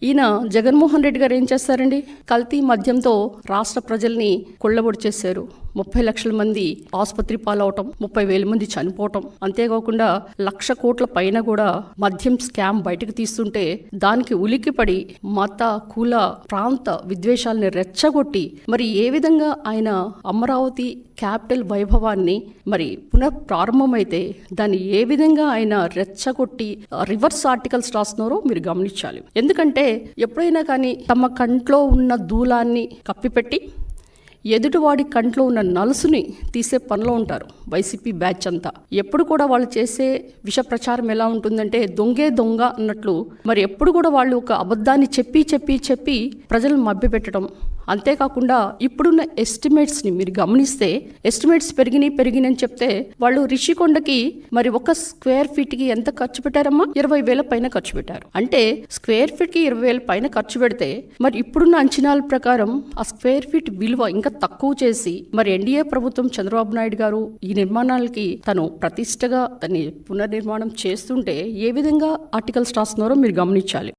ఈయన జగన్మోహన్ రెడ్డి గారు ఏం చేస్తారండి? కల్తీ మద్యంతో రాష్ట్ర ప్రజల్ని కొల్లబొడి చేశారు. 30 లక్షల మంది ఆసుపత్రి పాలవటం, 30,000 మంది చనిపోవటం, అంతేకాకుండా 1,00,000 కోట్ల పైన కూడా మద్యం స్కామ్ బయటకు తీస్తుంటే దానికి ఉలిక్కిపడి మత కుల ప్రాంత విద్వేషాలని రెచ్చగొట్టి మరి ఏ విధంగా ఆయన అమరావతి క్యాపిటల్ వైభవాన్ని మరి పునః ప్రారంభమైతే దాన్ని ఏ విధంగా ఆయన రెచ్చగొట్టి రివర్స్ ఆర్టికల్స్ రాస్తున్నారో మీరు గమనించాలి. ఎందుకంటే ఎప్పుడైనా కానీ తమ కంట్లో ఉన్న దూలాన్ని కప్పిపెట్టి ఎదుటివాడి కంట్లో ఉన్న నలుసుని తీసే పనిలో ఉంటారు వైసీపీ బ్యాచ్ అంతా. ఎప్పుడు కూడా వాళ్ళు చేసే విష ప్రచారం ఎలా ఉంటుందంటే దొంగే దొంగ అన్నట్లు మరి ఎప్పుడు కూడా వాళ్ళు ఒక అబద్ధాన్ని చెప్పి ప్రజలను మభ్యపెట్టడం. అంతేకాకుండా ఇప్పుడున్న ఎస్టిమేట్స్ని మీరు గమనిస్తే ఎస్టిమేట్స్ పెరిగినాయని చెప్తే వాళ్ళు రిషికొండకి మరి ఒక స్క్వేర్ ఫీట్కి ఎంత ఖర్చు పెట్టారమ్మా? 20,000 పైన ఖర్చు పెట్టారు. అంటే స్క్వేర్ ఫీట్కి 20,000 పైన ఖర్చు పెడితే మరి ఇప్పుడున్న అంచనాల ప్రకారం ఆ స్క్వేర్ ఫీట్ విలువ ఇంకా తక్కువ చేసి మరి ఎన్డీఏ ప్రభుత్వం చంద్రబాబు నాయుడు గారు ఈ నిర్మాణాలకి తను ప్రతిష్టగా దాన్ని పునర్నిర్మాణం చేస్తుంటే ఏ విధంగా ఆర్టికల్స్ రాస్తున్నారో మీరు గమనించాలి.